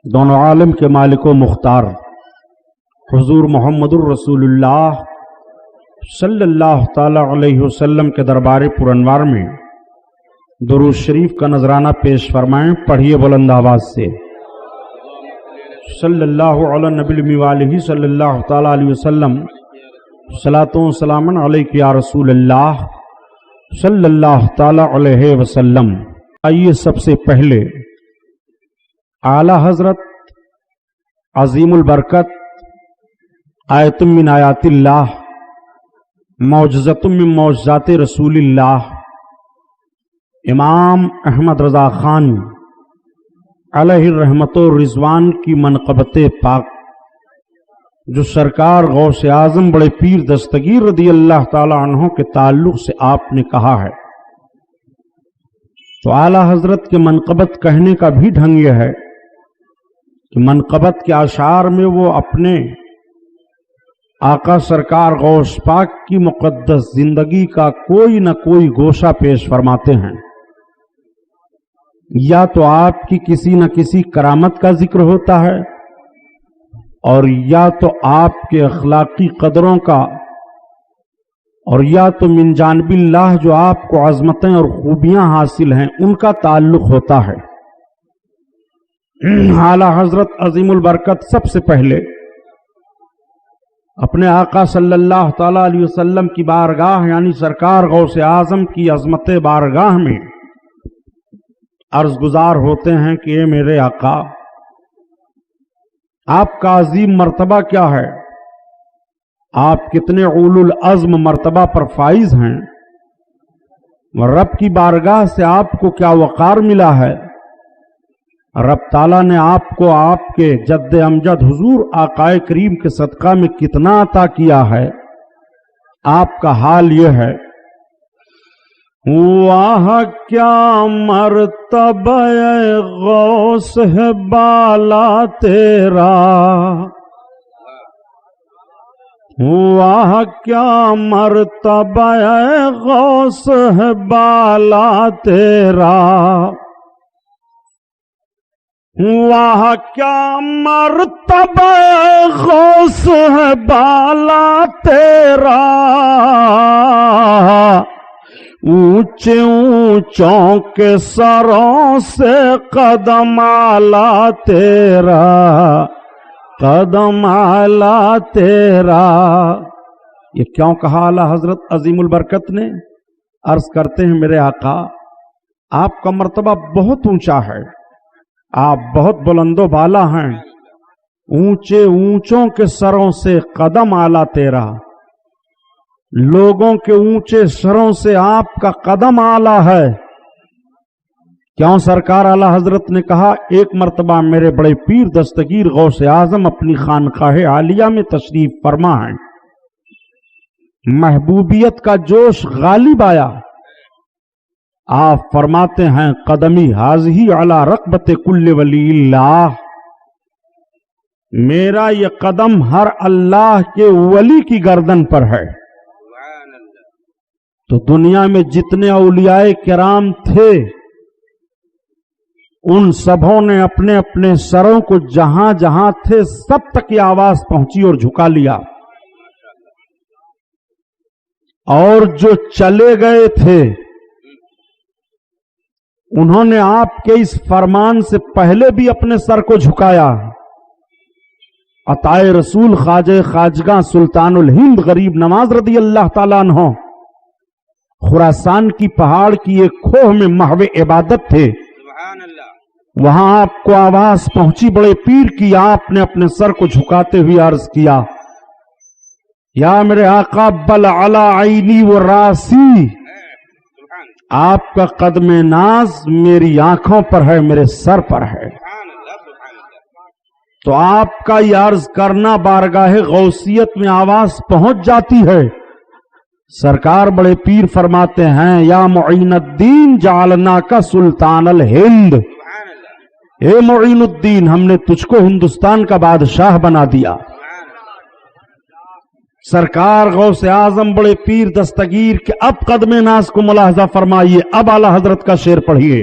دونوں عالم کے مالک و مختار حضور محمد الرسول اللہ صلی اللہ تعالی علیہ وسلم کے دربار پرانوار میں درود شریف کا نذرانہ پیش فرمائیں. پڑھیے بلند آواز سے. صلی اللہ علی نبی الامی والہ صلی اللہ تعالی علیہ وسلم. صلاۃ و سلام علیک یا رسول اللہ صلی اللہ تعالی علیہ وسلم. آئیے سب سے پہلے اعلی حضرت عظیم البرکت آیت من آیات اللہ معجزۃ من معجزات رسول اللہ امام احمد رضا خان علیہ الرحمت و رضوان کی منقبت پاک جو سرکار غوث اعظم بڑے پیر دستگیر رضی اللہ تعالی عنہ کے تعلق سے آپ نے کہا ہے، تو اعلی حضرت کے منقبت کہنے کا بھی ڈھنگ یہ ہے کہ منقبت کے اشعار میں وہ اپنے آقا سرکار غوث پاک کی مقدس زندگی کا کوئی نہ کوئی گوشہ پیش فرماتے ہیں، یا تو آپ کی کسی نہ کسی کرامت کا ذکر ہوتا ہے اور یا تو آپ کے اخلاقی قدروں کا اور یا تو من جانب اللہ جو آپ کو عظمتیں اور خوبیاں حاصل ہیں ان کا تعلق ہوتا ہے. اعلی حضرت عظیم البرکت سب سے پہلے اپنے آقا صلی اللہ تعالی علیہ وسلم کی بارگاہ یعنی سرکار غوث اعظم کی عظمت بارگاہ میں عرض گزار ہوتے ہیں کہ اے میرے آقا، آپ کا عظیم مرتبہ کیا ہے، آپ کتنے اولو العزم مرتبہ پر فائز ہیں، رب کی بارگاہ سے آپ کو کیا وقار ملا ہے، رب تعالیٰ نے آپ کو آپ کے جد امجد حضور آقائے کریم کے صدقہ میں کتنا عطا کیا ہے. آپ کا حال یہ ہے، واہ کیا مرتبہ غوث ہے بالا تیرا، واہ کیا مرتبہ غوث ہے بالا تیرا، واہ کیا مرتبہ غوث ہے بالا تیرا، اونچے اونچوں کے سروں سے قدم اعلیٰ تیرا، قدم اعلیٰ تیرا. یہ کیوں کہا اعلیٰ حضرت عظیم البرکت نے؟ عرض کرتے ہیں میرے آقا، آپ کا مرتبہ بہت اونچا ہے، آپ بہت بلند و بالا ہیں، اونچے اونچوں کے سروں سے قدم اعلیٰ تیرا، لوگوں کے اونچے سروں سے آپ کا قدم اعلیٰ ہے. کیوں سرکار اعلیٰ حضرت نے کہا ایک مرتبہ میرے بڑے پیر دستگیر غوث اعظم اپنی خانقاہ عالیہ میں تشریف فرما ہیں، محبوبیت کا جوش غالب آیا، آپ فرماتے ہیں قدمی حاضی علی رقبت کل ولی اللہ، میرا یہ قدم ہر اللہ کے ولی کی گردن پر ہے. تو دنیا میں جتنے اولیاء کرام تھے ان سبوں نے اپنے اپنے سروں کو جہاں جہاں تھے سب تک یہ آواز پہنچی اور جھکا لیا، اور جو چلے گئے تھے انہوں نے آپ کے اس فرمان سے پہلے بھی اپنے سر کو جھکایا. عطائے رسول خواجہ خواجگاں سلطان الہند غریب نواز رضی اللہ تعالیٰ عنہ خراسان کی پہاڑ کی ایک کھوہ میں محو عبادت تھے، وہاں آپ کو آواز پہنچی بڑے پیر کی، آپ نے اپنے سر کو جھکاتے ہوئے عرض کیا، یا میرے آقا بل علی عینی و راسی، آپ کا قدم ناز میری آنکھوں پر ہے، میرے سر پر ہے. تو آپ کا یہ عرض کرنا بارگاہ غوثیت میں آواز پہنچ جاتی ہے. سرکار بڑے پیر فرماتے ہیں یا معین الدین جعلنا کا سلطان الہند، اے معین الدین ہم نے تجھ کو ہندوستان کا بادشاہ بنا دیا. سرکار غوث اعظم بڑے پیر دستگیر کے اب قدم ناز کو ملاحظہ فرمائیے. اب اعلی حضرت کا شعر پڑھیے.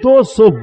200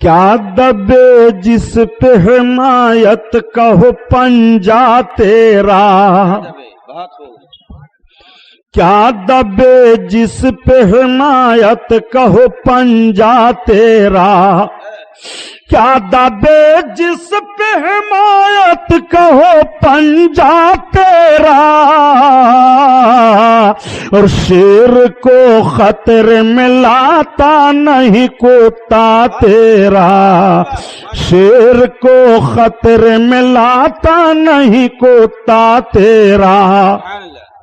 کیا دبے جس پہ حمایت کا ہو پنجا تیرا، کیا دبے جس پہ حمایت کا ہو پنجا تیرا، کیا دبے جس پہ حمایت کا ہو پنجا تیرا، اور شیر کو خطرے میں لاتا نہیں کتا تیرا، شیر کو خطرے میں لاتا نہیں کتا تیرا۔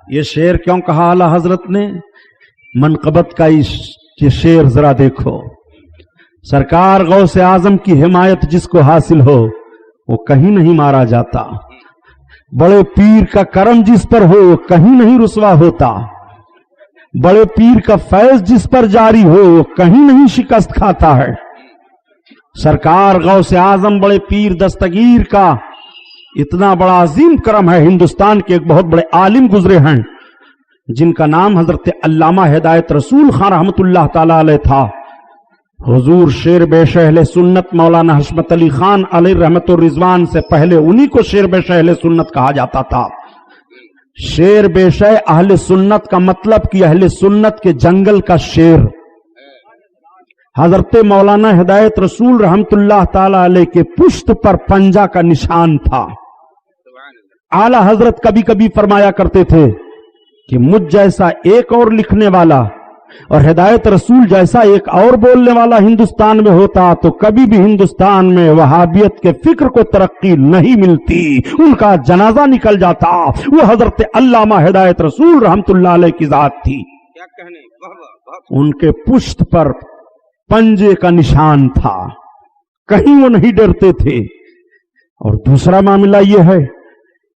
یہ شعر کیوں کہا اعلیٰ حضرت نے؟ منقبت کا یہ شعر ذرا دیکھو، سرکار غوث اعظم کی حمایت جس کو حاصل ہو وہ کہیں نہیں مارا جاتا، بڑے پیر کا کرم جس پر ہو وہ کہیں نہیں رسوا ہوتا، بڑے پیر کا فیض جس پر جاری ہو وہ کہیں نہیں شکست کھاتا ہے۔ سرکار غوث اعظم بڑے پیر دستگیر کا اتنا بڑا عظیم کرم ہے۔ ہندوستان کے ایک بہت بڑے عالم گزرے ہیں جن کا نام حضرت علامہ ہدایت رسول خان رحمت اللہ تعالی علیہ تھا۔ حضور شیر بیش اہل سنت مولانا حشمت علی خان علیہ رحمت الرضوان سے پہلے انہی کو شیر بیش اہل سنت کہا جاتا تھا۔ شیر بیش اہل سنت کا مطلب کہ اہل سنت کے جنگل کا شیر۔ حضرت مولانا ہدایت رسول رحمت اللہ تعالی علیہ کے پشت پر پنجا کا نشان تھا۔ اعلی حضرت کبھی کبھی فرمایا کرتے تھے کہ مجھ جیسا ایک اور لکھنے والا اور ہدایت رسول جیسا ایک اور بولنے والا ہندوستان میں ہوتا تو کبھی بھی ہندوستان میں وہابیت کے فکر کو ترقی نہیں ملتی، ان کا جنازہ نکل جاتا۔ وہ حضرت علامہ ہدایت رسول رحمت اللہ علیہ کی ذات تھی، ان کے پشت پر پنجے کا نشان تھا، کہیں وہ نہیں ڈرتے تھے۔ اور دوسرا معاملہ یہ ہے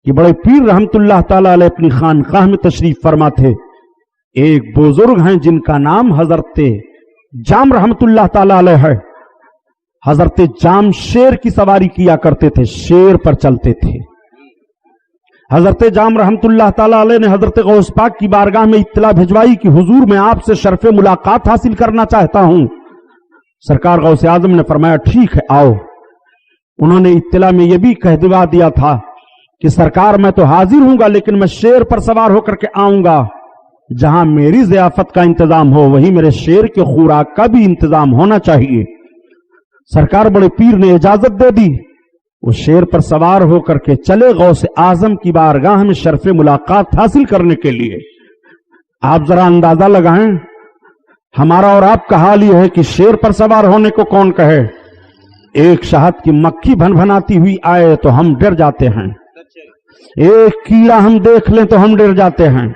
کہ بڑے پیر رحمت اللہ تعالی علیہ اپنی خانقاہ میں تشریف فرما تھے۔ ایک بزرگ ہیں جن کا نام حضرت جام رحمت اللہ تعالی علیہ ہے۔ حضرت جام شیر کی سواری کیا کرتے تھے، شیر پر چلتے تھے۔ حضرت جام رحمت اللہ تعالی علیہ نے حضرت غوث پاک کی بارگاہ میں اطلاع بھجوائی کہ حضور میں آپ سے شرف ملاقات حاصل کرنا چاہتا ہوں۔ سرکار غوث اعظم نے فرمایا ٹھیک ہے آؤ۔ انہوں نے اطلاع میں یہ بھی کہہ دیا تھا کہ سرکار میں تو حاضر ہوں گا لیکن میں شیر پر سوار ہو کر کے آؤں گا، جہاں میری ضیافت کا انتظام ہو وہیں میرے شیر کے خوراک کا بھی انتظام ہونا چاہیے۔ سرکار بڑے پیر نے اجازت دے دی، وہ شیر پر سوار ہو کر کے چلے غوث اعظم کی بارگاہ میں شرف ملاقات حاصل کرنے کے لیے۔ آپ ذرا اندازہ لگائیں، ہمارا اور آپ کا حال یہ ہے کہ شیر پر سوار ہونے کو کون کہے؟ ایک شہد کی مکھی بھن بھناتی ہوئی آئے تو ہم ڈر جاتے ہیں، ایک کیڑا ہم دیکھ لیں تو ہم ڈر جاتے ہیں،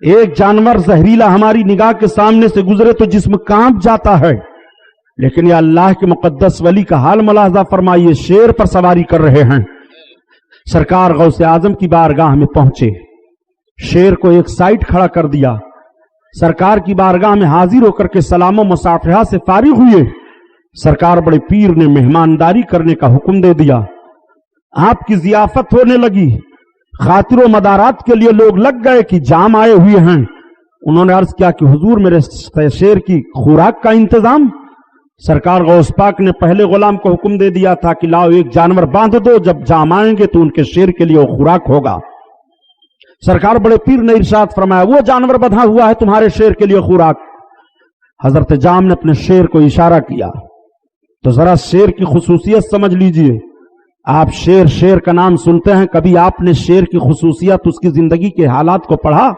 ایک جانور زہریلا ہماری نگاہ کے سامنے سے گزرے تو جسم کانپ جاتا ہے۔ لیکن یہ اللہ کے مقدس ولی کا حال ملاحظہ فرمائیے، شیر پر سواری کر رہے ہیں۔ سرکار غوث اعظم کی بارگاہ میں پہنچے، شیر کو ایک سائٹ کھڑا کر دیا، سرکار کی بارگاہ میں حاضر ہو کر کے سلام و مصافحہ سے فارغ ہوئے۔ سرکار بڑے پیر نے مہمانداری کرنے کا حکم دے دیا، آپ کی ضیافت ہونے لگی۔ خاطر و مدارات کے لیے لوگ لگ گئے کہ جام آئے ہوئے ہیں۔ انہوں نے عرض کیا کہ حضور میرے شیر کی خوراک کا انتظام؟ سرکار غوث پاک نے پہلے غلام کو حکم دے دیا تھا کہ لاؤ ایک جانور باندھ دو، جب جام آئیں گے تو ان کے شیر کے لیے وہ خوراک ہوگا۔ سرکار بڑے پیر نے ارشاد فرمایا وہ جانور بندھا ہوا ہے تمہارے شیر کے لیے خوراک۔ حضرت جام نے اپنے شیر کو اشارہ کیا تو ذرا شیر کی خصوصیت سمجھ لیجئے۔ آپ شیر کا نام سنتے ہیں، کبھی آپ نے شیر کی خصوصیت اس کی زندگی کے حالات کو پڑھا؟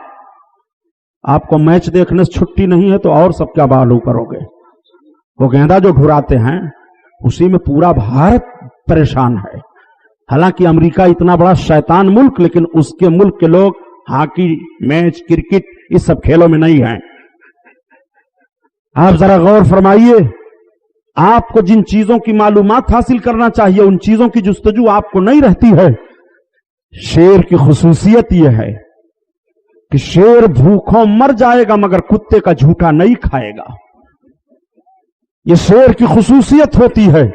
آپ کو میچ دیکھنے سے چھٹی نہیں ہے تو اور سب کیا معلوم کرو گے؟ وہ گیندا جو ڈھراتے ہیں اسی میں پورا بھارت پریشان ہے۔ حالانکہ امریکہ اتنا بڑا شیطان ملک، لیکن اس کے ملک کے لوگ ہاکی میچ کرکٹ اس سب کھیلوں میں نہیں ہیں۔ آپ ذرا غور فرمائیے، آپ کو جن چیزوں کی معلومات حاصل کرنا چاہیے ان چیزوں کی جستجو آپ کو نہیں رہتی ہے۔ شیر کی خصوصیت یہ ہے کہ شیر بھوکوں مر جائے گا مگر کتے کا جھوٹا نہیں کھائے گا۔ یہ شیر کی خصوصیت ہوتی ہے،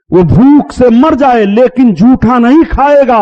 وہ بھوک سے مر جائے لیکن جھوٹا نہیں کھائے گا۔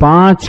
5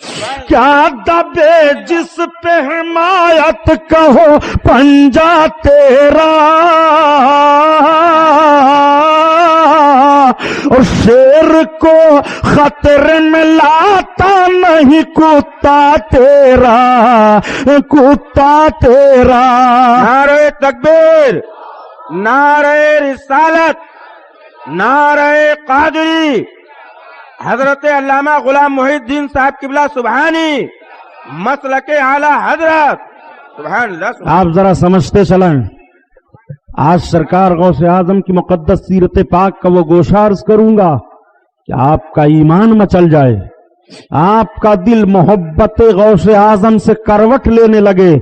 کیا دبے جس پہ حمایت کہو پنجہ تیرا، اور شیر کو خطرے میں لاتا نہیں کتا تیرا، کتا تیرا۔ نعرہ تکبیر، نعرہ رسالت، نعرہ قادری، حضرت علامہ غلام محی الدین صاحب قبلہ سبحانی، مسلک اعلی حضرت، سبحان اللہ۔ آپ ذرا سمجھتے چلیں، آج سرکار غوث اعظم کی مقدس سیرت پاک کا وہ گوشہ عرض کروں گا کہ آپ کا ایمان مچل جائے، آپ کا دل محبت غوث اعظم سے کروٹ لینے لگے۔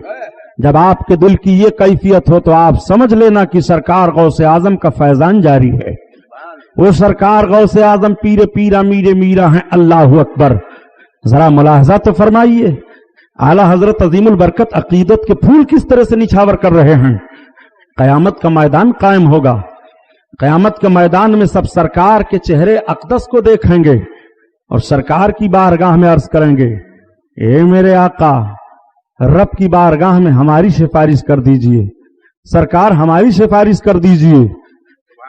جب آپ کے دل کی یہ کیفیت ہو تو آپ سمجھ لینا کہ سرکار غوث اعظم کا فیضان جاری ہے۔ وہ سرکار غوث اعظم پیر پیرا میرے میرا ہیں، اللہ اکبر۔ ذرا ملاحظہ تو فرمائیے، اعلی حضرت عظیم البرکت عقیدت کے پھول کس طرح سے نچھاور کر رہے ہیں۔ قیامت کا میدان قائم ہوگا، قیامت کے میدان میں سب سرکار کے چہرے اقدس کو دیکھیں گے اور سرکار کی بارگاہ میں عرض کریں گے، اے میرے آقا، رب کی بارگاہ میں ہماری سفارش کر دیجئے، سرکار ہماری سفارش کر دیجئے۔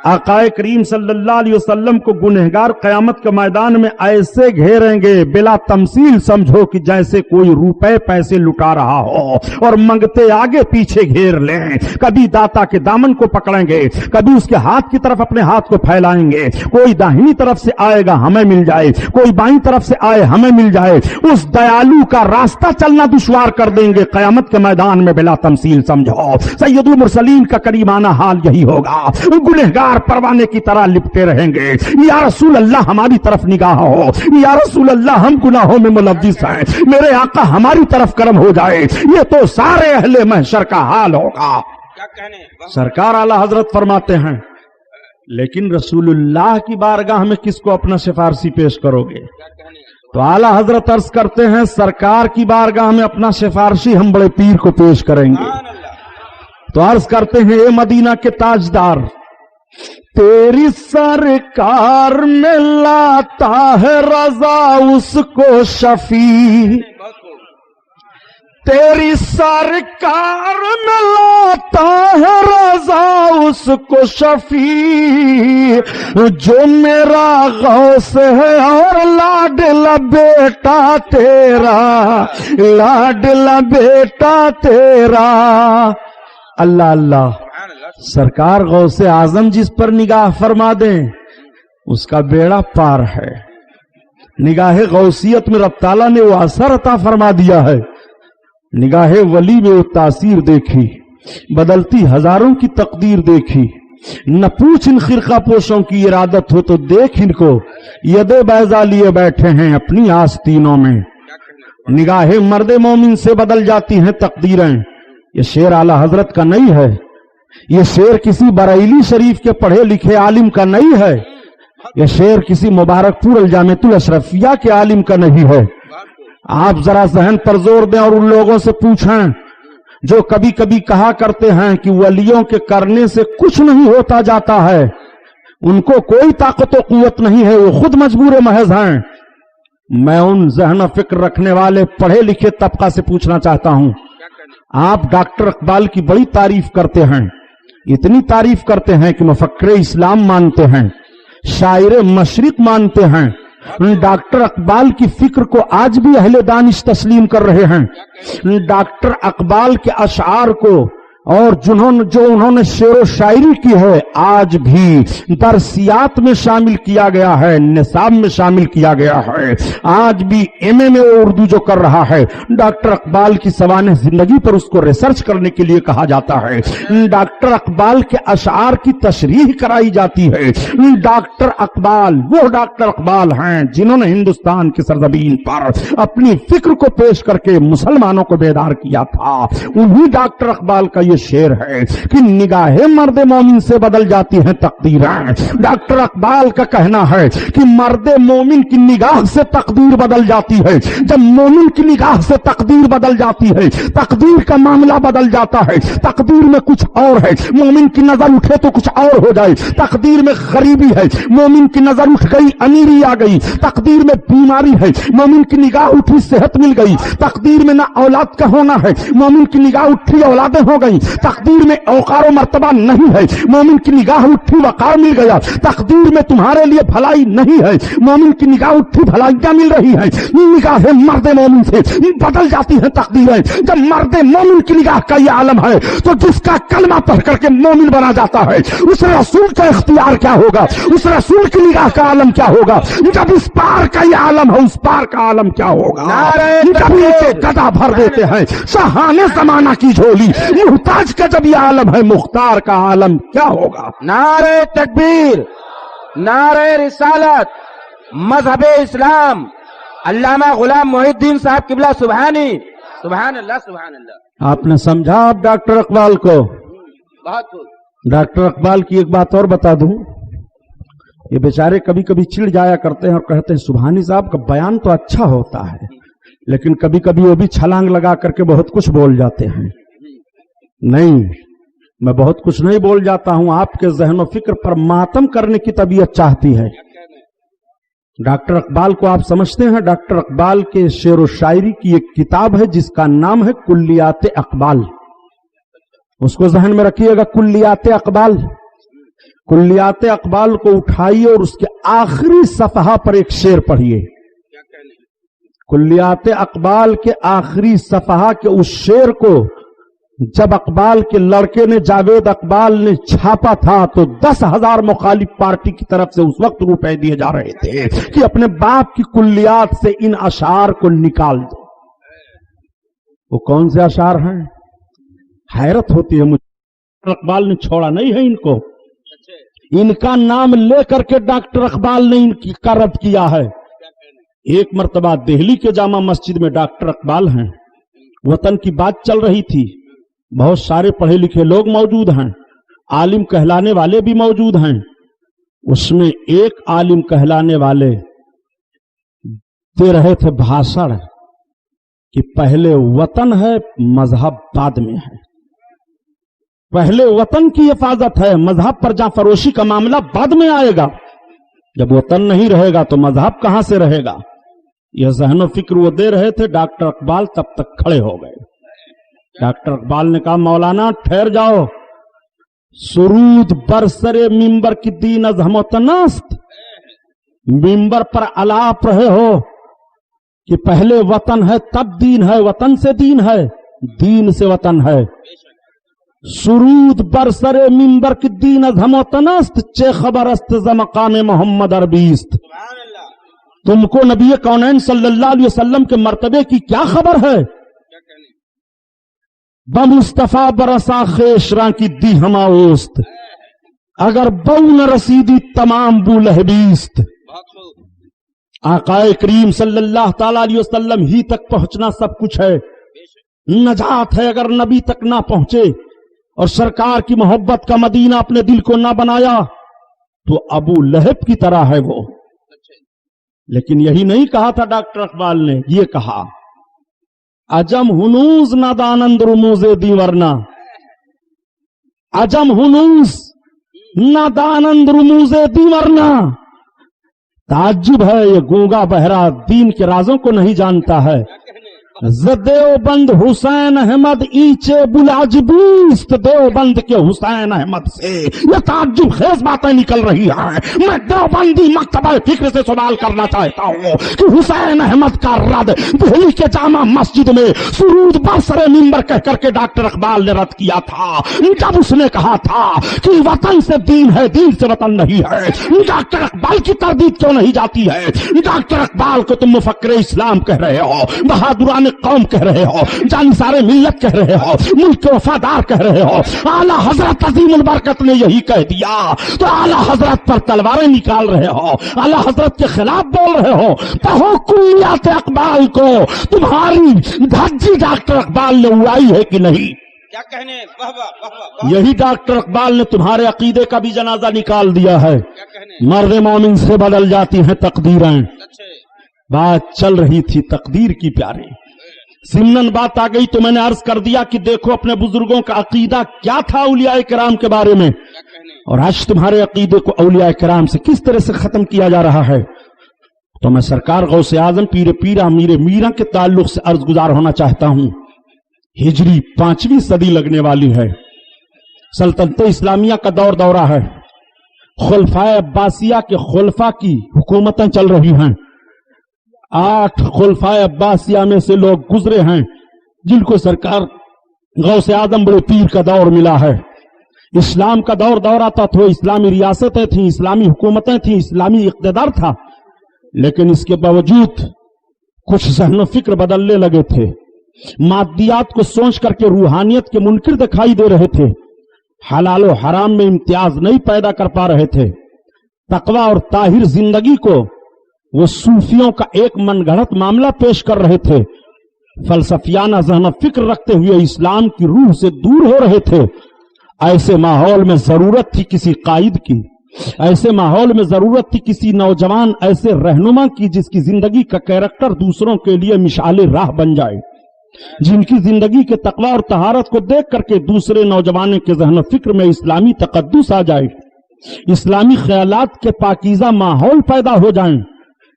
آقا کریم صلی اللہ علیہ وسلم کو گنہگار قیامت کے میدان میں ایسے گھیریں گے بلا تمثیل، سمجھو کہ جیسے کوئی روپے پیسے لٹا رہا ہو اور منگتے آگے پیچھے گھیر لیں۔ کبھی داتا کے دامن کو پکڑیں گے، کبھی اس کے ہاتھ کی طرف اپنے ہاتھ کو پھیلائیں گے۔ کوئی داہنی طرف سے آئے گا ہمیں مل جائے، کوئی بائیں طرف سے آئے ہمیں مل جائے۔ اس دیالو کا راستہ چلنا دشوار کر دیں گے قیامت کے میدان میں بلا تمثیل، سمجھو سید المرسلین کا کریمانہ حال یہی ہوگا۔ گنہگار پروانے کی طرح لپٹے رہیں گے، یا رسول اللہ ہماری طرف نگاہ ہو، یا رسول اللہ ہم گناہوں میں ملوث ہیں، میرے آقا ہماری طرف کرم ہو جائے۔ یہ تو سارے اہل محشر کا حال ہوگا۔ سرکار اعلی حضرت فرماتے ہیں، لیکن رسول اللہ کی بارگاہ میں کس کو اپنا سفارشی پیش کرو گے؟ تو اعلی حضرت عرض کرتے ہیں، سرکار کی بارگاہ میں اپنا سفارشی ہم بڑے پیر کو پیش کریں گے۔ تو عرض کرتے ہیں، اے مدینہ کے تاجدار، تیری سرکار میں لاتا ہے رضا اس کو شفیع، تیری سرکار میں لاتا ہے رضا اس کو شفیع، جو میرا غوث ہے اور لاڈلا بیٹا تیرا، لاڈلا بیٹا تیرا۔ اللہ اللہ، سرکار غوث اعظم جس پر نگاہ فرما دیں اس کا بیڑا پار ہے۔ نگاہ غوثیت میں رب تعالیٰ نے وہ اثر عطا فرما دیا ہے، نگاہ ولی میں وہ تاثیر دیکھی، بدلتی ہزاروں کی تقدیر دیکھی۔ نہ پوچھ ان خرقہ پوشوں کی ارادت ہو تو دیکھ ان کو، ید بیضا لیے بیٹھے ہیں اپنی آستینوں میں۔ نگاہ مرد مومن سے بدل جاتی ہیں تقدیریں۔ یہ شعر اعلی حضرت کا نہیں ہے، یہ شعر کسی بریلی شریف کے پڑھے لکھے عالم کا نہیں ہے، یہ شعر کسی مبارک پور الجامعۃ الاشرفیہ کے عالم کا نہیں ہے۔ آپ ذرا ذہن پر زور دیں اور ان لوگوں سے پوچھیں جو کبھی کبھی کہا کرتے ہیں کہ ولیوں کے کرنے سے کچھ نہیں ہوتا جاتا ہے، ان کو کوئی طاقت و قوت نہیں ہے، وہ خود مجبور محض ہیں۔ میں ان ذہن و فکر رکھنے والے پڑھے لکھے طبقہ سے پوچھنا چاہتا ہوں، آپ ڈاکٹر اقبال کی بڑی تعریف کرتے ہیں، اتنی تعریف کرتے ہیں کہ مفکر اسلام مانتے ہیں، شاعر مشرق مانتے ہیں۔ ڈاکٹر اقبال کی فکر کو آج بھی اہل دانش تسلیم کر رہے ہیں۔ ڈاکٹر اقبال کے اشعار کو اور جو انہوں نے شعر و شاعری کی ہے آج بھی درسیات میں شامل کیا گیا ہے، نصاب میں شامل کیا گیا ہے۔ آج بھی ایم اے میں اردو جو کر رہا ہے، ڈاکٹر اقبال کی سوانح زندگی پر اس کو ریسرچ کرنے کے لیے کہا جاتا ہے۔ ڈاکٹر اقبال کے اشعار کی تشریح کرائی جاتی ہے۔ ڈاکٹر اقبال وہ ڈاکٹر اقبال ہیں جنہوں نے ہندوستان کی سرزمین پر اپنی فکر کو پیش کر کے مسلمانوں کو بیدار کیا تھا۔ انہی ڈاکٹر اقبال کا یہ شعر ہے کہ نگاہیں مرد مومن سے بدل جاتی ہیں تقدیریں. ڈاکٹر اقبال کا کہنا ہے کہ مرد مومن کی نگاہ سے تقدیر بدل جاتی ہے. جب مومن کی نگاہ سے تقدیر بدل جاتی ہے, تقدیر کا معاملہ بدل جاتا ہے. تقدیر میں کچھ اور ہے, مومن کی نظر اٹھے تو کچھ اور ہو جائے. تقدیر میں غریبی ہے, مومن کی نظر اٹھ گئی امیری آ گئی. تقدیر میں بیماری ہے, مومن کی نگاہ اٹھی صحت مل گئی. تقدیر میں نہ اولاد کا ہونا ہے, مومن کی نگاہ اٹھی اولادیں ہو گئی. تقدیر میں اوقار و مرتبہ نہیں ہے, مومن کی نگاہ اٹھی وقار مل گیا. تقدیر میں تمہارے لیے بھلائی نہیں ہے, مومن کی نگاہ اٹھی بھلائیاں مل رہی ہیں. نگاہیں مرد مومن سے بدل جاتی ہیں تقدیریں. جب مرد مومن کی نگاہ کا یہ عالم ہے تو جس کا کلمہ پڑھ کر کے مومن بنا جاتا ہے, اس رسول کا اختیار کیا ہوگا, اس رسول کی نگاہ کا عالم کیا ہوگا. جب اس پار کا یہ عالم ہے, اس پار کا عالم کیا ہوگا. جب ان کے گدا بھر دیتے ہیں شاہانے زمانہ کی جھولی, محتاج کا جب یہ عالم ہے, مختار کا عالم کیا ہوگا. نعرہ تکبیر, نعرہ رسالت, مذہب اسلام, علامہ غلام محی الدین صاحب قبلہ سبحانی. سبحان اللہ, سبحان اللہ. آپ نے سمجھا آپ ڈاکٹر اقبال کو. بہت خوب. ڈاکٹر اقبال کی ایک بات اور بتا دوں, یہ بیچارے کبھی کبھی چڑ جایا کرتے ہیں اور کہتے ہیں سبحانی صاحب کا بیان تو اچھا ہوتا ہے, لیکن کبھی کبھی وہ بھی چھلانگ لگا کر کے بہت کچھ بول جاتے ہیں. نہیں, میں بہت کچھ نہیں بول جاتا ہوں, آپ کے ذہن و فکر پر ماتم کرنے کی طبیعت چاہتی ہے. ڈاکٹر اقبال کو آپ سمجھتے ہیں؟ ڈاکٹر اقبال کے شعر و شاعری کی ایک کتاب ہے جس کا نام ہے کلیات اقبال. اس کو ذہن میں رکھیے گا, کلیات اقبال. کلیات اقبال کو اٹھائیے اور اس کے آخری صفحہ پر ایک شعر پڑھیے. کلیات اقبال کے آخری صفحہ کے اس شعر کو جب اقبال کے لڑکے نے, جاوید اقبال نے چھاپا تھا تو 10,000 مخالف پارٹی کی طرف سے اس وقت روپے دیے جا رہے تھے کہ اپنے باپ کی کلیات سے ان اشعار کو نکال دو. وہ کون سے اشعار ہیں؟ حیرت ہوتی ہے مجھے. اقبال نے چھوڑا نہیں ہے ان کو, ان کا نام لے کر کے ڈاکٹر اقبال نے ان کا رد کیا ہے. ایک مرتبہ دہلی کے جامع مسجد میں ڈاکٹر اقبال ہیں, وطن کی بات چل رہی تھی, بہت سارے پڑھے لکھے لوگ موجود ہیں, عالم کہلانے والے بھی موجود ہیں. اس میں ایک عالم کہلانے والے دے رہے تھے بھاشڑ کہ پہلے وطن ہے, مذہب بعد میں ہے. پہلے وطن کی حفاظت ہے, مذہب پر جاں فروشی کا معاملہ بعد میں آئے گا. جب وطن نہیں رہے گا تو مذہب کہاں سے رہے گا. یہ ذہن و فکر وہ دے رہے تھے. ڈاکٹر اقبال تب تک کھڑے ہو گئے. ڈاکٹر اقبال نے کہا مولانا ٹھہر جاؤ, سرود برسر ممبر کی دین از ہم و تناست. ممبر پر الاپ رہے ہو کہ پہلے وطن ہے تب دین ہے, وطن سے دین ہے, دین سے وطن ہے. سرود برسر ممبر کی دین از ہم و تناست, چے خبر است ز مقام محمد عربیست. تم کو نبی کونین صلی اللہ علیہ وسلم کے مرتبے کی کیا خبر ہے؟ بمصطفیٰ برسا خیشراں کی دی ہما اوست, اگر بو نہ رسیدی تمام بو لہبیست. آقا کریم صلی اللہ تعالی علیہ وسلم ہی تک پہنچنا سب کچھ ہے, نجات ہے اگر نبی تک نہ پہنچے اور سرکار کی محبت کا مدینہ اپنے دل کو نہ بنایا تو ابو لہب کی طرح ہے وہ. لیکن یہی نہیں کہا تھا ڈاکٹر اقبال نے, یہ کہا عجم ہنوز نادانند رموز دی ورنا, عجم ہنوز نادانند رموز دی ورنا. تعجب ہے یہ گونگا بہرا دین کے رازوں کو نہیں جانتا ہے. دیوبند حسین احمد ایچے بلاجبیست, دیوبند کے حسین احمد سے یہ تعجب خیز باتیں نکل رہی ہیں. میں دیوبندی مکتبہ فکر سے سوال کرنا چاہتا ہوں کہ حسین احمد کا رد دہلی کے جامع مسجد میں سرود برسر ممبر کہہ کر کے ڈاکٹر اقبال نے رد کیا تھا, جب اس نے کہا تھا کہ وطن سے دین ہے, دین سے وطن نہیں ہے. ڈاکٹر اقبال کی تردید کیوں نہیں جاتی ہے؟ ڈاکٹر اقبال کو تم مفکر اسلام کہہ رہے ہو, بہادران قوم کہہ رہے ہو, جانثار ملت کہہ رہے ہو, ملک کے وفادار کہہ رہے ہو. اعلی حضرت عظیم البرکت نے یہی کہہ دیا تو اعلی حضرت پر تلواریں نکال رہے ہو, اعلی حضرت کے خلاف بول رہے ہو. پڑھو کلیات اقبال کو, تمہاری دھجی ڈاکٹر اقبال نے اڑائی ہے کہ نہیں؟ کیا کہنے، واہ واہ واہ واہ، یہی ڈاکٹر اقبال نے تمہارے عقیدے کا بھی جنازہ نکال دیا ہے. کیا کہنے، مرد مومن سے بدل جاتی ہیں تقدیریں. اچھے بات چل رہی تھی تقدیر کی پیارے، ضمناً بات آ گئی تو میں نے عرض کر دیا کہ دیکھو اپنے بزرگوں کا عقیدہ کیا تھا اولیاء کرام کے بارے میں، کیا کہنے، اور آج تمہارے عقیدے کو اولیاء کرام سے کس طرح سے ختم کیا جا رہا ہے. تو میں سرکار غوث اعظم پیر پیرا میر میرا کے تعلق سے عرض گزار ہونا چاہتا ہوں. ہجری 5ویں صدی لگنے والی ہے، سلطنت اسلامیہ کا دورہ ہے، خلفائے عباسیہ کے خلفاء کی حکومتیں چل رہی ہیں. 8 خلفائے عباسیہ میں سے لوگ گزرے ہیں جن کو سرکار غوث اعظم بڑے پیر کا دور ملا ہے. اسلام کا دور آتا تو اسلامی ریاستیں تھیں، اسلامی حکومتیں تھیں، اسلامی اقتدار تھا، لیکن اس کے باوجود کچھ ذہن و فکر بدلنے لگے تھے، مادیات کو سوچ کر کے روحانیت کے منکر دکھائی دے رہے تھے، حلال و حرام میں امتیاز نہیں پیدا کر پا رہے تھے، تقوی اور طاہر زندگی کو وہ صوفیوں کا ایک من گھڑت معاملہ پیش کر رہے تھے، فلسفیانہ ذہن و فکر رکھتے ہوئے اسلام کی روح سے دور ہو رہے تھے. ایسے ماحول میں ضرورت تھی کسی قائد کی، ایسے ماحول میں ضرورت تھی کسی نوجوان ایسے رہنما کی جس کی زندگی کا کیریکٹر دوسروں کے لیے مشعل راہ بن جائے، جن کی زندگی کے تقوی اور طہارت کو دیکھ کر کے دوسرے نوجوانوں کے ذہن و فکر میں اسلامی تقدس آ جائے، اسلامی خیالات کے پاکیزہ ماحول پیدا ہو جائیں.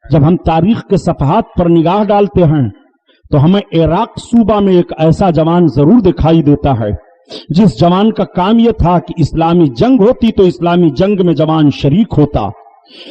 جب ہم تاریخ کے صفحات پر نگاہ ڈالتے ہیں تو ہمیں عراق صوبہ میں ایک ایسا جوان ضرور دکھائی دیتا ہے جس جوان کا کام یہ تھا کہ اسلامی جنگ ہوتی تو اسلامی جنگ میں جوان شریک ہوتا،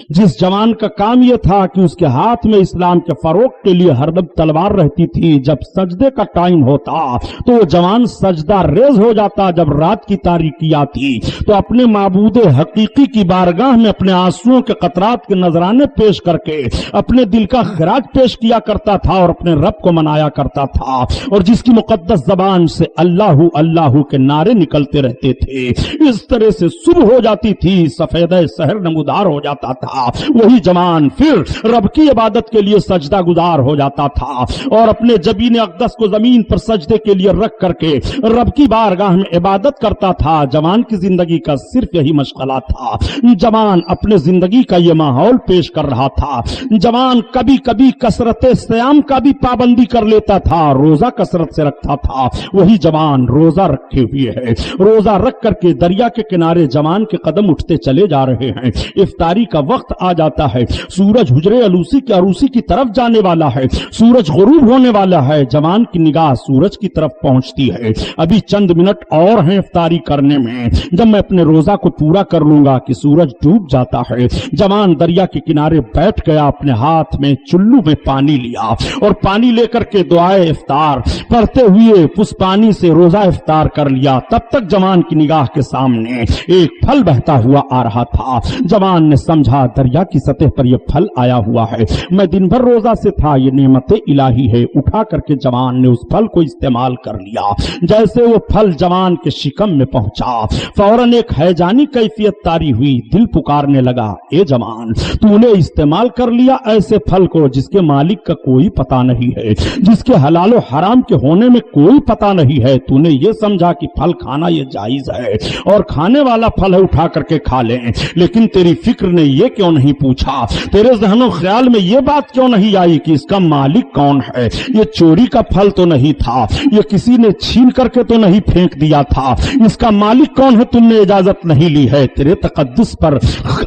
جس جوان کا کام یہ تھا کہ اس کے ہاتھ میں اسلام کے فروغ کے لیے ہر دم تلوار رہتی تھی، جب سجدے کا ٹائم ہوتا تو وہ جوان سجدہ ریز ہو جاتا، جب رات کی تاریکی آتی تو اپنے معبود حقیقی کی بارگاہ میں اپنے آنسوؤں کے قطرات کے نذرانے پیش کر کے اپنے دل کا خراج پیش کیا کرتا تھا اور اپنے رب کو منایا کرتا تھا، اور جس کی مقدس زبان سے اللہ اللہ کے نعرے نکلتے رہتے تھے. اس طرح سے صبح ہو جاتی تھی، سفید سحر نمودار ہو جاتا تھا، وہی جوان پھر رب کی عبادت کے لیے سجدہ گزار ہو جاتا تھا اور اپنے جبین اقدس کو زمین پر سجدے کے لیے رکھ کر کے رب کی بارگاہ میں عبادت کرتا تھا. جوان کی زندگی کا صرف یہی مشغلہ تھا، جوان اپنے زندگی کا یہ ماحول پیش کر رہا تھا. جوان کبھی کبھی کثرت سیام کا بھی پابندی کر لیتا تھا، روزہ کثرت سے رکھتا تھا. وہی جوان روزہ رکھے ہوئے ہے، روزہ رکھ کر کے دریا کے کنارے جوان کے قدم اٹھتے چلے جا رہے ہیں. افطاری کا وقت آ جاتا ہے، سورج حجرے عروسی کی طرف جانے والا ہے، سورج غروب ہونے والا ہے. جوان کی نگاہ سورج کی طرف پہنچتی ہے، ابھی چند منٹ اور ہیں افطاری کرنے میں، جب میں اپنے روزہ کو پورا کر لوں گا کہ سورج ڈوب جاتا ہے. جوان دریا کے کنارے بیٹھ گیا، اپنے ہاتھ میں چلو میں پانی لیا اور پانی لے کر کے دعائے افطار پڑھتے ہوئے اس پانی سے روزہ افطار کر لیا. تب تک جوان کی نگاہ کے سامنے ایک پھل بہتا ہوا آ رہا تھا. جوان نے سمجھا دریا کی سطح پر یہ پھل آیا ہوا ہے، میں دن بھر روزہ سے تھا، یہ نعمت الہی ہے. اٹھا کر کے جوان نے اس پھل کو استعمال کر لیا. جیسے وہ پھل جوان کے شکم میں پہنچا فوراً ایک ہیجانی کیفیت طاری ہوئی، دل پکارنے لگا، اے جوان تو نے استعمال کر لیا ایسے پھل کو جس کے مالک کا کوئی پتہ نہیں ہے، جس کے حلال و حرام کے ہونے میں کوئی پتہ نہیں ہے. تو نے یہ سمجھا کہ پھل کھانا یہ جائز ہے اور کھانے والا پھل ہے، اٹھا کر کے کھا لیں، لیکن تیری فکر نے یہ کیوں نہیں پوچھا، تیرے ذہن و خیال میں یہ بات کیوں نہیں آئی کہ اس کا مالک کون ہے؟ یہ چوری کا پھل تو نہیں تھا، یہ کسی نے چھین کر کے تو نہیں پھینک دیا تھا، اس کا مالک کون ہے تم نے اجازت نہیں لی ہے. تیرے تقدس پر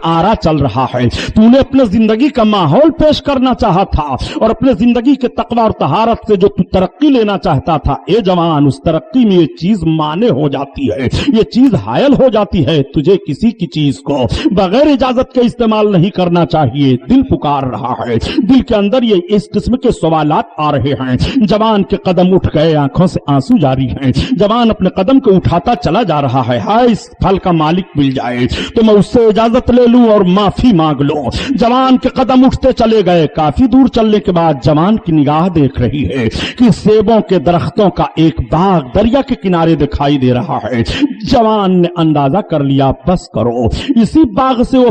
آرا چل رہا ہے، تو نے اپنے زندگی کا ماحول پیش کرنا چاہا تھا اور اپنے زندگی کے تقوی اور طہارت سے جو تو ترقی لینا چاہتا تھا. اے جوان اس ترقی میں یہ چیز مانع ہو جاتی ہے، یہ چیز حائل ہو جاتی ہے. تجھے کسی کی چیز کو بغیر اجازت کے استعمال نہیں کرنا چاہیے. دل پکار رہا ہے، دل کے اندر یہ اس قسم کے سوالات آ رہے ہیں. جوان کے قدم اٹھ گئے، آنکھوں سے آنسو جاری ہیں. جوان اپنے قدم کو اٹھاتا چلا جا رہا ہے، ہائے اس پھل کا مالک مل جائے تو میں اس سے اجازت لے لوں اور معافی مانگ لوں. جوان کے قدم اٹھتے چلے گئے. کافی دور چلنے کے بعد جوان کی نگاہ دیکھ رہی ہے کہ سیبوں کے درختوں کا ایک باغ دریا کے کنارے دکھائی دے رہا ہے. جوان نے اندازہ کر لیا، بس کرو، اسی باغ سے وہ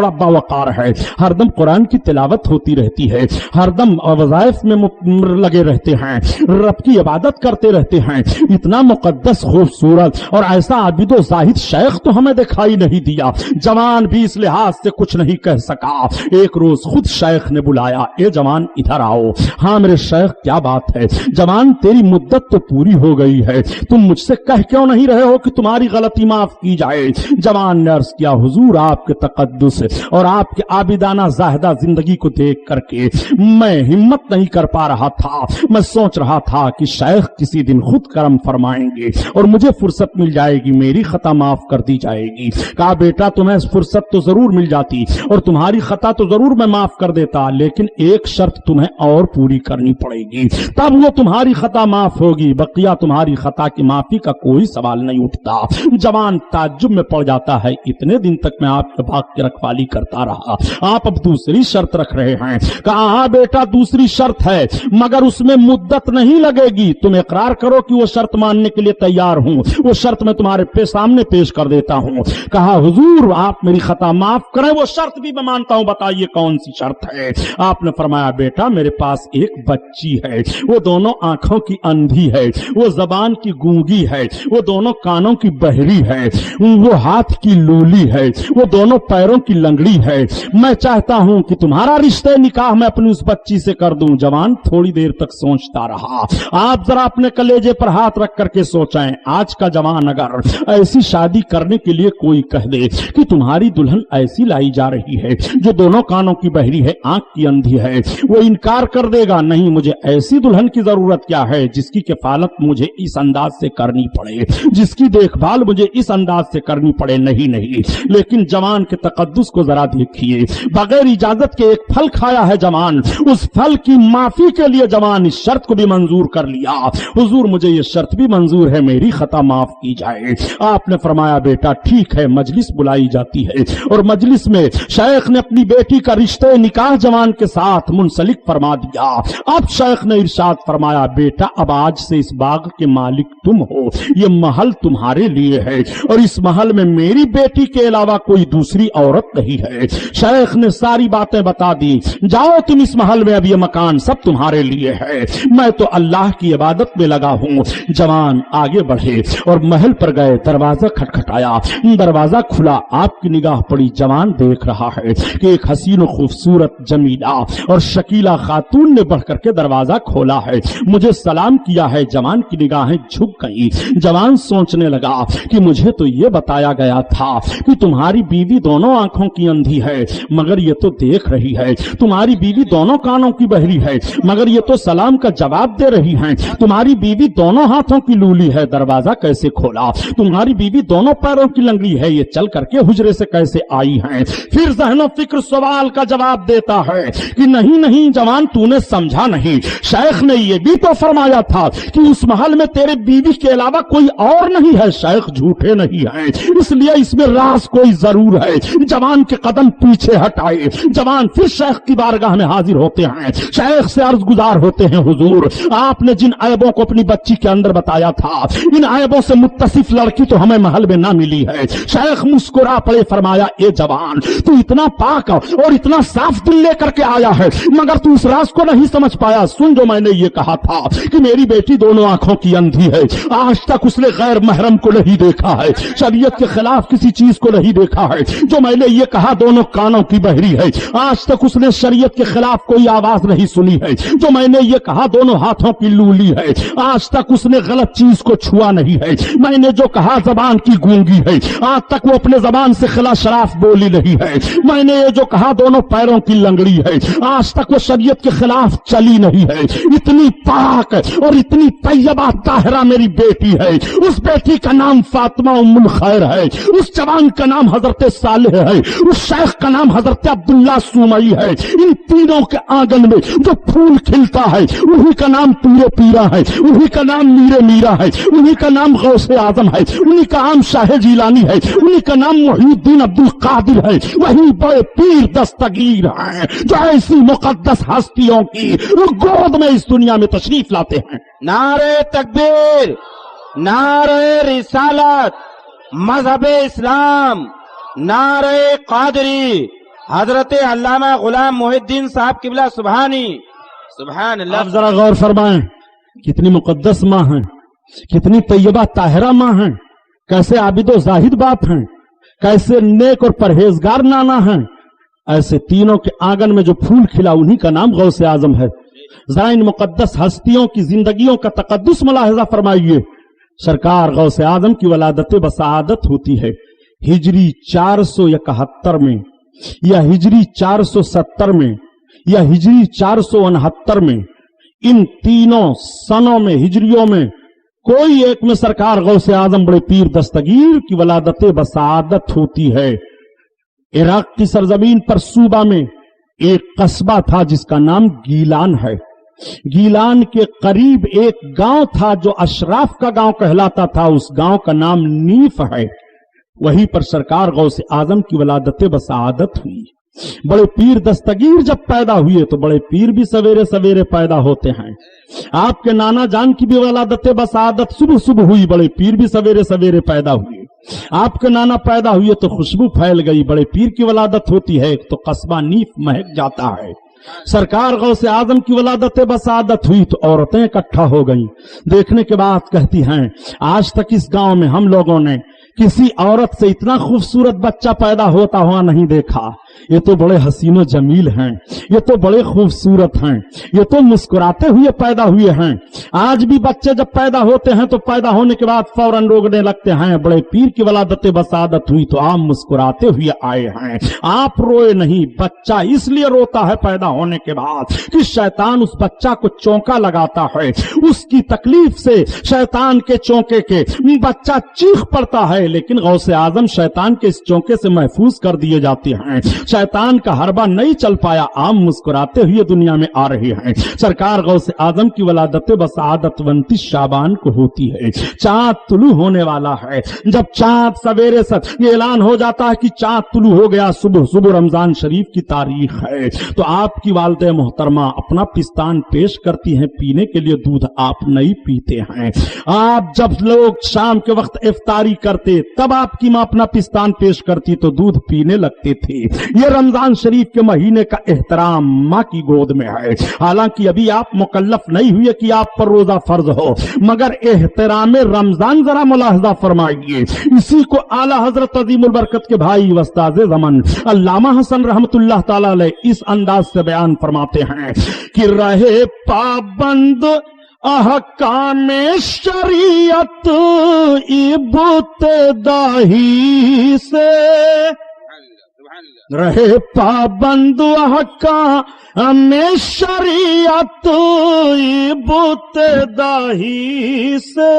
بڑا باوقار ہے، ہر دم قرآن کی تلاوت ہوتی رہتی ہے، ہر دم وظائف میں لگے رہتے ہیں، رب کی عبادت کرتے رہتے ہیں، اتنا مقدس خوبصورت اور ایسا عابد و زاہد شیخ تو ہمیں دکھائی نہیں دیا۔ جوان بھی اس لحاظ سے کچھ نہیں کہہ سکا۔ ایک روز خود شیخ نے بلایا، اے جوان ادھر آؤ۔ ہاں میرے شیخ کیا بات ہے؟ جوان تیری مدت تو پوری ہو گئی ہے، تم مجھ سے کہہ کیوں نہیں رہے ہو کہ تمہاری غلطی معاف کی جائے؟ جوان نے عرض کیا، حضور آپ کے تقدس اور آپ کے عابدانہ زاہدہ زندگی کو دیکھ کر کے میں ہمت نہیں کر پا رہا تھا، میں سوچ رہا تھا کہ شیخ کسی دن خود کرم فرمائیں گے اور مجھے فرصت مل جائے گی، میری خطا معاف کر دی جائے گی۔ کہا بیٹا تمہیں فرصت تو ضرور مل جاتی اور تمہاری خطا تو ضرور میں معاف کر دیتا، لیکن ایک شرط تمہیں اور پوری کرنی پڑے گی، تب وہ تمہاری خطا معاف ہوگی، بقیہ تمہاری خطا کی معافی کا کوئی سوال نہیں اٹھتا۔ جوان تعجب میں پڑ جاتا ہے، اتنے دن تک میں آپ کے باغ کی رکھوالی کرتا رہا، آپ اب دوسری شرط رکھ رہے ہیں؟ کہا ہاں بیٹا دوسری شرط ہے، مگر اس میں مدت نہیں لگے گی، تم اقرار کرو کہ وہ شرط ماننے کے لیے تیار ہوں، وہ شرط میں تمہارے سامنے پیش کر دیتا ہوں۔ کہا حضور آپ میری خطا معاف کریں، وہ شرط بھی میں مانتا ہوں، بتائیے کون سی شرط ہے؟ آپ نے فرمایا بیٹا میرے پاس ایک بچی ہے، وہ دونوں آنکھوں کی اندھی ہے، وہ زبان کی گونگی ہے، وہ دونوں کانوں کی بہری ہے، وہ ہاتھ کی لولی ہے، وہ دونوں پیروں کی لنگڑی ہے، میں چاہتا ہوں کہ تمہارا رشتہ نکاح میں اپنی اس بچی سے کر دوں۔ جوان تھوڑی دیر تک سوچتا رہا۔ آپ ذرا اپنے کلیجے پر ہاتھ رکھ کر کے سوچیں، آج کا جوان اگر ایسی شادی کرنے کے لیے کوئی کہہ دے کہ تمہاری دلہن ایسی لائی جا رہی ہے جو دونوں کانوں کی بہری ہے، آنکھ کی اندھی ہے، وہ انکار کر دے گا، نہیں مجھے ایسی دلہن کی ضرورت کیا ہے جس کی کفالت مجھے اس انداز سے کرنی پڑے، جس کی دیکھ بھال مجھے اس انداز سے کرنی پڑے، نہیں۔ لیکن جوان کے تقدس کو ذرا دیکھیے، بغیر اجازت کے ایک پھل کھایا ہے جوان، اس پھل کی معافی کے لیے جوان اس شرط کو بھی منظور کر لیا، حضور مجھے یہ شرط بھی منظور ہے، میری خطا معاف کی جائے۔ آپ نے فرمایا بیٹا ٹھیک ہے، مجلس بلائی جاتی ہے اور مجلس میں شیخ نے اپنی بیٹی کا رشتہ نکاح جوان کے ساتھ منسلک فرما دیا۔ اب شیخ نے ارشاد فرمایا بیٹا اب آج سے اس باغ کے مالک تم ہو، یہ محل تمہارے لیے ہے اور اس محل میں میری بیٹی کے علاوہ کوئی دوسری عورت نہیں ہے۔ شیخ نے ساری باتیں بتا دی، جاؤ تم اس محل میں، اب یہ مکان سب تمہارے لیے ہے، میں تو اللہ کی عبادت میں لگا ہوں۔ جوان آگے بڑھے اور محل پر گئے، دروازہ کھٹکھٹایا، دروازہ کھلا، آپ کی نگاہ پڑی، جوان دیکھ رہا ہے کہ ایک حسین و خوبصورت جمیلہ اور شکیلہ خاتون نے بڑھ کر کے دروازہ کھولا ہے، مجھے سلام کیا ہے۔ جوان کی نگاہیں جھک گئی، جوان سوچنے لگا کہ مجھے تو یہ بتایا گیا تھا کہ تمہاری بیوی دونوں آنکھوں کی اندھی ہے مگر یہ تو دیکھ رہی ہے، تمہاری بیوی دونوں کانوں کی بہری ہے مگر یہ تو سلام کا جواب دے رہی ہیں، تمہاری بیوی دونوں ہاتھوں کی لولی ہے، دروازہ کیسے کھولا؟ تمہاری بیوی دونوں پیروں کی لنگڑی ہے، یہ چل کر کے حجرے سے کیسے آئی ہیں؟ پھر ذہن و فکر سوال کا جواب دیتا ہے کہ نہیں جوان تو نے سمجھا نہیں، شیخ نے یہ بھی تو فرمایا تھا کہ اس محل میں تیرے بیوی کے علاوہ کوئی اور نہیں ہے، شیخ جھوٹے نہیں ہیں، اس لیے اس میں راز کوئی ضرور ہے۔ جوان کے قدم پیچھے ہٹائے، جوان پھر شیخ کی بارگاہ میں حاضر ہوتے ہیں، شیخ سے عرض گزار ہوتے ہیں حضور آپ نے جن عیبوں کو اپنی بچی کے اندر بتایا تھا ان عیبوں سے متصف لڑکی تو ہمیں محل میں نہ ملی ہے۔ شیخ مسکرا پڑے، فرمایا اے جوان تو اتنا پاک اور اتنا صاف دل لے کر کے آیا ہے مگر تو اس راز کو نہیں سمجھ پایا، سن جو میں نے یہ کہا تھا کہ میری بیٹی دونوں آنکھوں کی اندھی ہے، آج تک اس نے غیر محرم کو نہیں دیکھا ہے، شریعت کے خلاف کسی چیز کو نہیں دیکھا ہے، جو میں نے یہ کہا دونوں کانوں کی بہری ہے، آج تک اس نے شریعت کے خلاف کوئی آواز نہیں سنی ہے، جو میں نے یہ کہا دونوں ہاتھوں کی لولی ہے، آج تک اس نے غلط چیز کو چھوا نہیں ہے، میں نے جو کہا زبان کی گونگی ہے، آج تک وہ اپنے زبان سے خلا شراف بولی نہیں ہے، میں نے یہ جو کہا دونوں پیروں کی لنگڑی ہے، آج تک وہ شریعت کے خلاف چلی نہیں ہے، اتنی پاک اور اتنی طیبہ طاہرہ میری بیٹی ہے، اس بیٹی کا نام فاطمہ ام الخیر ہے، اس جوان کا نام حضرت صالح ہے، اس شیخ کا نام حضرت عبداللہ سومئی ہے، ان تینوں کے آنگن میں جو پھول کھلتا ہے انہی کا نام پیر پیرا ہے، انہی کا نام میر میرا ہے، انہی کا نام غوث اعظم ہے، انہی کا نام شاہ جیلانی ہے، انہی کا نام محی الدین عبد القادر ہے، وہی بڑے پیر دستگیر ہیں جو ایسی مقدس ہستیوں کی گود میں اس دنیا میں تشریف لاتے ہیں۔ نعرہ تکبیر، نعرہ رسالت، مذہب اسلام، نعرہ قادری، حضرت علامہ غلام محی الدین صاحب قبلہ سبحانی سبحان اللہ. آپ ذرا غور فرمائیں، کتنی مقدس ماں ہیں، کتنی طیبہ طاہرہ ماں ہیں، کیسے عابد و زاہد باپ ہیں، کیسے نیک اور پرہیزگار نانا ہیں. ایسے تینوں کے آنگن میں جو پھول کھلا انہی کا نام غوث اعظم ہے. ذرا ان مقدس ہستیوں کی زندگیوں کا تقدس ملاحظہ فرمائیے. سرکار غوث اعظم کی ولادت بسعادت ہوتی ہے ہجری 471 میں یا ہجری 470 میں یا ہجری 469 میں. ان تینوں سنوں میں، ہجریوں میں کوئی ایک میں سرکار غوث اعظم بڑے پیر دستگیر کی ولادت بسعادت ہوتی ہے. عراق کی سرزمین پر صوبہ میں ایک قصبہ تھا جس کا نام گیلان ہے. گیلان کے قریب ایک گاؤں تھا جو اشراف کا گاؤں کہلاتا تھا، اس گاؤں کا نام نیف ہے. وہیں پر سرکار غوث اعظم کی ولادت بسعادت ہوئی. بڑے پیر دستگیر جب پیدا ہوئے تو بڑے پیر بھی سویرے سویرے پیدا ہوتے ہیں. آپ کے نانا جان کی بھی ولادت بسعادت صبح صبح ہوئی، بڑے پیر بھی سویرے سویرے پیدا ہوئے. آپ کے نانا پیدا ہوئے تو خوشبو پھیل گئی، بڑے پیر کی ولادت ہوتی ہے تو قصبہ نیف مہک جاتا ہے. سرکار غوث اعظم کی ولادت بسعادت ہوئی تو عورتیں اکٹھا ہو گئیں. دیکھنے کے بعد کہتی ہیں آج تک اس گاؤں میں ہم لوگوں نے کسی عورت سے اتنا خوبصورت بچہ پیدا ہوتا ہوا نہیں دیکھا. یہ تو بڑے حسین و جمیل ہیں، یہ تو بڑے خوبصورت ہیں، یہ تو مسکراتے ہوئے پیدا ہوئے ہیں. آج بھی بچے جب پیدا ہوتے ہیں تو پیدا ہونے کے بعد فوراً رونے لگتے ہیں. بڑے پیر کی ولادت بسعادت ہوئی تو آپ مسکراتے ہوئے آئے ہیں، آپ روئے نہیں. بچہ اس لیے روتا ہے پیدا ہونے کے بعد کہ شیطان اس بچہ کو چونکا لگاتا ہے. اس کی تکلیف سے، شیطان کے چونکے کے بچہ چیخ پڑتا ہے، لیکن غوث اعظم شیطان کے اس چونکے سے محفوظ کر دیے جاتے ہیں. شیطان کا حربہ نہیں چل پایا، عام مسکراتے ہوئے دنیا میں آ رہے ہیں. سرکار غوث اعظم کی ولادت بسعادت 29 شعبان کو ہوتی ہے. چاند طلوع ہونے والا ہے. جب چاند سویرے سے یہ اعلان ہو جاتا ہے کہ چاند طلوع ہو گیا، صبح صبح رمضان شریف کی تاریخ ہے، تو آپ کی والد محترمہ اپنا پستان پیش کرتی ہیں. پینے کے لیے دودھ آپ نہیں پیتے ہیں. آپ جب لوگ شام کے وقت افطاری کرتے تب آپ کی ماں اپنا پستان پیش کرتی تو دودھ پینے لگتے تھے. یہ رمضان شریف کے مہینے کا احترام ماں کی گود میں ہے. حالانکہ ابھی آپ مکلف نہیں ہوئے کہ آپ پر روزہ فرض ہو، مگر احترام رمضان ذرا ملاحظہ فرمائیے. اسی کو اعلی حضرت عظیم البرکت کے بھائی استاد زمن علامہ حسن رحمت اللہ تعالی علیہ اس انداز سے بیان فرماتے ہیں کہ رہے پابند احکام شریعت ابتدائی سے، رہے پابند احکام شریعت ابتدائی سے،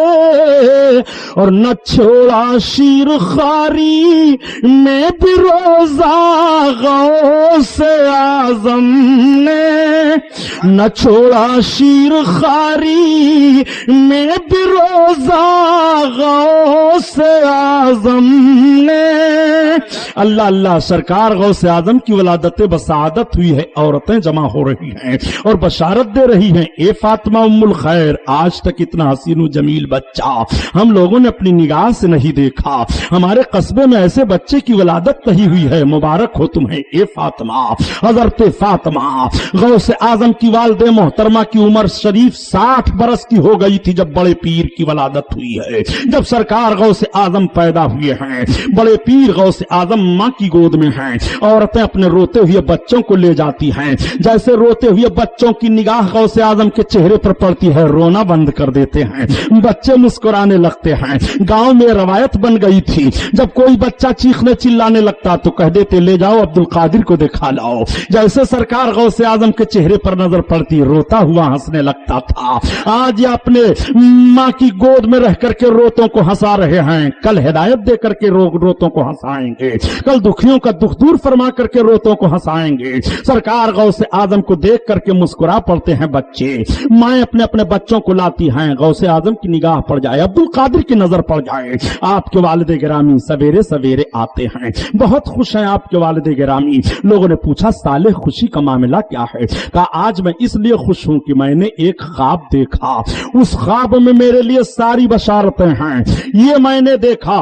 اور نہ چھوڑا شیر خواری میں بھی روزہ غوث اعظم نے، نہ چھوڑا شیر خواری میں بھی روزہ غوث اعظم نے. اللہ اللہ. سرکار غوث اعظم کی ولادت بسعادت ہوئی ہے. عورتیں جمع ہو رہی ہیں اور بشارت دے رہی ہیں، اے فاطمہ ام الخیر، آج تک اتنا حسین و جمیل بچہ ہم لوگوں نے اپنی نگاہ سے نہیں دیکھا. ہمارے قصبے میں ایسے بچے کی ولادت نہیں ہوئی ہے. مبارک ہو تمہیں اے فاطمہ. حضرت فاطمہ غوث اعظم کی والد محترمہ کی عمر شریف 60 برس کی ہو گئی تھی جب بڑے پیر کی ولادت ہوئی ہے. جب سرکار غوث اعظم پیدا ہوئے ہیں، بڑے پیر غوث اعظم ماں کی گود میں ہیں. عورتیں اپنے روتے ہوئے بچوں کو لے جاتی ہیں. جیسے روتے ہوئے بچوں کی نگاہ غوث اعظم کے چہرے پر پڑتی ہے، رونا بند کر دیتے ہیں، بچے مسکرانے لگتے ہیں. گاؤں میں روایت بن گئی تھی، جب کوئی بچہ چیخنے چلانے لگتا تو کہہ دیتے لے جاؤ عبد القادر کو دکھا لاؤ. جیسے سرکار غوث اعظم کے چہرے پر نظر پڑتی روتا ہوا ہنسنے لگتا تھا. آج یہ اپنے ماں کی گود میں رہ کر کے روتوں کو ہنسا رہے ہیں، کل ہدایت دے کر کے روتوں کو ہنسائیں گے، کل دکھیوں کا دکھ دور فرما کر کے روتوں کو ہنسائیں گے. سرکار غوث اعظم کو دیکھ کر کے مسکرا پڑتے ہیں بچے. مائیں اپنے اپنے بچوں کو لاتی ہیں. غوث اعظم کی نگاہ پڑ جائے، عبد القادر کی نظر پڑ جائے. آپ کے والد گرامی سویرے سویرے آتے ہیں، بہت خوش ہیں آپ کے والد گرامی. لوگوں نے پوچھا صالح خوشی کا معاملہ کیا ہے؟ کہا آج میں اس لیے خوش ہوں کہ میں نے ایک خواب دیکھا، اس خواب میں میرے لیے ساری بشارتیں ہیں. یہ میں نے دیکھا.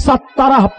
17